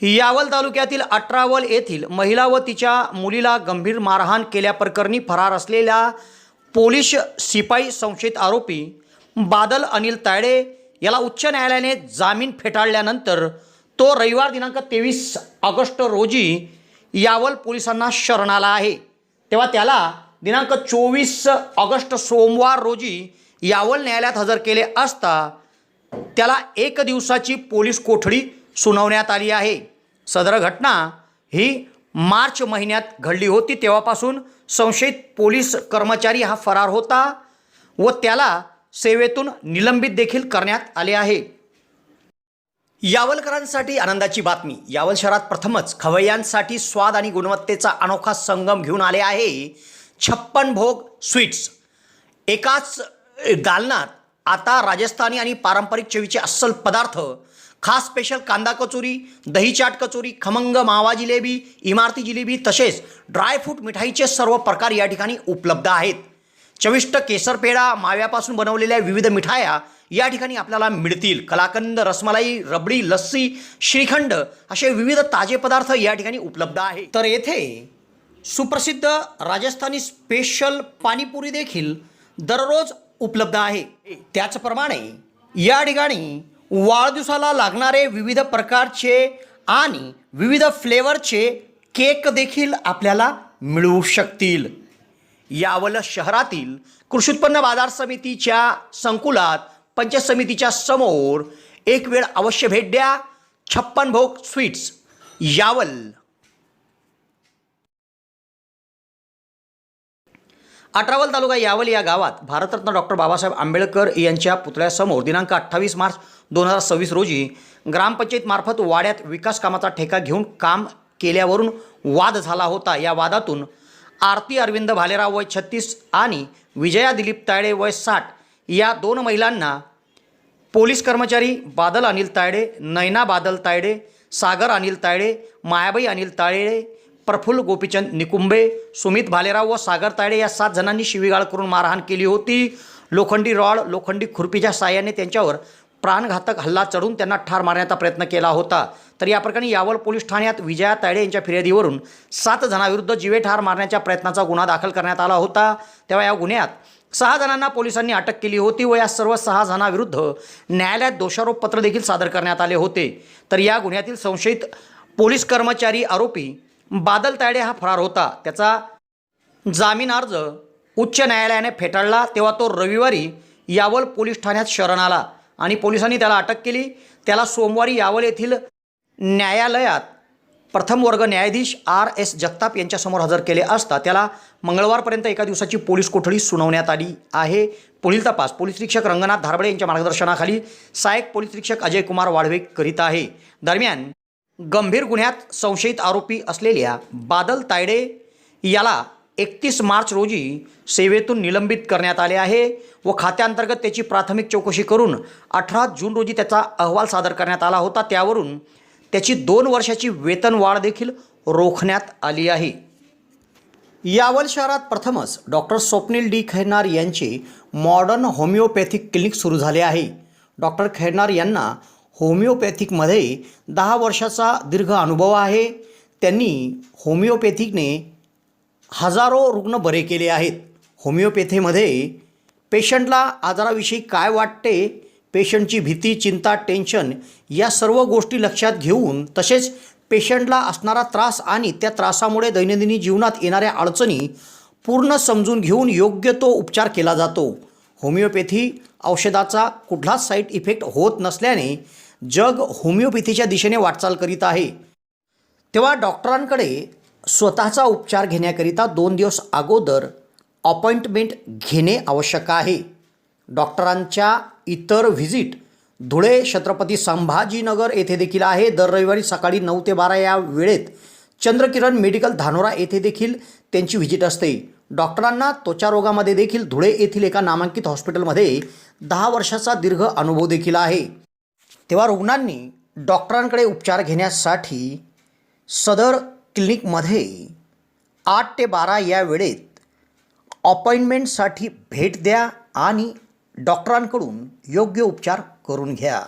यावल तालुक्यातील अठरावल येथील महिला व तिच्या मुलीला गंभीर मारहाण केल्याप्रकरणी फरार असलेल्या पोलीस शिपाई संशयित आरोपी बादल अनिल तायडे याला उच्च न्यायालयाने जामीन फेटाळल्यानंतर तो रविवार दिनांक 23 ऑगस्ट रोजी यावल पोलिसांना शरण आला आहे। तेव्हा त्याला दिनांक 24 ऑगस्ट सोमवार रोजी यावल न्यायालयात हजर केले असता त्याला 1 दिवसाची पोलीस कोठडी सुनावण्यात आली आहे। सदर घटना ही मार्च महिन्यात घडली होती। तेव्हापासून संशयित पोलीस कर्मचारी हा फरार होता व त्याला सेवेतून निलंबित देखील करण्यात आले आहे। यावलकरांसाठी आनंदाची बातमी। यावल शहरात प्रथमच खवय्यांसाठी स्वाद आणि गुणवत्तेचा अनोखा संगम घेऊन आले आहे 56 भोग स्वीट्स। एकाच दालनात आता राजस्थानी आणि पारंपरिक चवीचे अस्सल पदार्थ, खास स्पेशल कांदा कचोरी, दही चाट कचोरी, खमंग मावा जिलेबी, इमारती जिलेबी तसेच ड्रायफ्रूट मिठाईचे सर्व प्रकार या ठिकाणी उपलब्ध आहेत। चविष्ट केसर पेढा, माव्यापासून बनवलेल्या विविध मिठाया या ठिकाणी आपल्याला मिळतील। कलाकंद, रसमलाई, रबडी, लस्सी, श्रीखंड असे विविध ताजे पदार्थ या ठिकाणी उपलब्ध आहेत। तर येथे सुप्रसिद्ध राजस्थानी स्पेशल पाणीपुरी देखील दररोज उपलब्ध आहे। त्याचप्रमाणे या ठिकाणी वाढदिवसाला लागणारे विविध प्रकारचे आणि विविध फ्लेवरचे केक देखील आपल्याला मिळू शकतील। यावल शहरातील कृषी उत्पन्न बाजार समितीच्या संकुलात पंचायत समितीच्या समोर एक वेळ अवश्य भेट द्या। 56 भोग स्वीट्स, यावल। अठरावल तालुका यावल या गावात भारतरत्न डॉक्टर बाबासाहेब आंबेडकर यांच्या पुतळ्यासमोर दिनांक 28 मार्च 2026 रोजी ग्रामपंचायतीमार्फत वाड्यात विकास कामाचा ठेका घेऊन काम केल्यावरून वाद झाला होता। या वादातून आरती अरविंद भालेराव वय 36 आणि विजया दिलीप तायडे वय 60 या 2 महिलांना पोलीस कर्मचारी बादल अनिल तायडे, नैना बादल तायडे, सागर अनिल तायडे, मायाबाई अनिल तायडे, प्रफुल्ल गोपीचंद निकुंबे, सुमित भालेराव व सागर तायडे या 7 जणांनी शिवीगाळ करून मारहाण केली होती। लोखंडी रॉड, लोखंडी खुर्पीच्या साहाय्याने त्यांच्यावर प्राणघातक हल्ला चढून त्यांना ठार मारण्याचा प्रयत्न केला होता। तर या प्रकरणी यावल पोलीस ठाण्यात विजया तायडे यांच्या फिर्यादीवरून 7 जणांविरुद्ध जीवे ठार मारण्याच्या प्रयत्नाचा गुन्हा दाखल करण्यात आला होता। तेव्हा या गुन्ह्यात 6 जणांना पोलिसांनी अटक केली होती व या सर्व 6 जणांविरुद्ध न्यायालयात दोषारोप पत्र देखील सादर करण्यात आले होते। तर या गुन्ह्यातील संशयित पोलीस कर्मचारी आरोपी बादल तायडे हा फरार होता। त्याचा जामीन अर्ज उच्च न्यायालयाने फेटाळला। तेव्हा तो रविवारी यावल पोलीस ठाण्यात शरण आला आणि पोलिसांनी त्याला अटक केली। त्याला सोमवारी यावल येथील न्यायालयात प्रथम वर्ग न्यायाधीश RS जगताप यांच्यासमोर हजर केले असता त्याला मंगळवारपर्यंत 1 दिवसाची पोलीस कोठडी सुनावण्यात आली आहे। पुढील तपास पोलीस निरीक्षक रंगनाथ धारबळे यांच्या मार्गदर्शनाखाली सहाय्यक पोलीस निरीक्षक अजय कुमार वाढवे करीत आहे। दरम्यान गंभीर गुन्ह्यात संशयित आरोपी असलेल्या बादल तायडे याला 31 मार्च रोजी सेवेतून निलंबित करण्यात आले आहे व खात्याअंतर्गत त्याची प्राथमिक चौकशी करून 18 जून रोजी त्याचा अहवाल सादर करण्यात आला होता। त्यावरून त्याची 2 वर्षाची वेतनवाढ देखील रोखण्यात आली आहे। यावल शहरात प्रथमच डॉक्टर स्वप्नील डी खैरनार यांचे मॉडर्न होमिओपॅथिक क्लिनिक सुरू झाले आहे। डॉक्टर खैरनार यांना होमिओपॅथिकमध्ये 10 वर्षाचा दीर्घ अनुभव आहे। त्यांनी होमिओपॅथिकने हजारो रुग्ण बरे केले आहेत। होमिओपॅथीमध्ये पेशंटला आजाराविषयी काय वाटते, पेशंटची भीती, चिंता, टेन्शन या सर्व गोष्टी लक्षात घेऊन तसेच पेशंटला असणारा त्रास आणि त्या त्रासामुळे दैनंदिन जीवनात येणाऱ्या अडचणी पूर्ण समजून घेऊन योग्य तो उपचार केला जातो। होमिओपॅथी औषधाचा कुठलाच साईड इफेक्ट होत नसल्याने जग होमिओपॅथीच्या दिशेने वाटचाल करीत आहे। तेव्हा डॉक्टरांकडे स्वतःचा उपचार घेण्याकरिता 2 दिवस अगोदर अपॉइंटमेंट घेणे आवश्यक आहे। डॉक्टरांच्या इतर व्हिजिट धुळे, छत्रपती संभाजीनगर येथे देखील आहे। दर रविवारी सकाळी 9 ते 12 या वेळेत चंद्रकिरण मेडिकल धानोरा येथे देखील त्यांची व्हिजिट असते। डॉक्टरांना त्वचा रोगामध्ये देखील धुळे येथील एका नामांकित हॉस्पिटलमध्ये 10 वर्षाचा दीर्घ अनुभव देखील आहे। तेव्हा रुग्णांनी डॉक्टरांकडे उपचार घेण्यासाठी सदर क्लिनिकमध्ये 8 ते 12 या वेळेत अपॉइंटमेंटसाठी भेट द्या आणि डॉक्टरांकडून योग्य उपचार करून घ्या।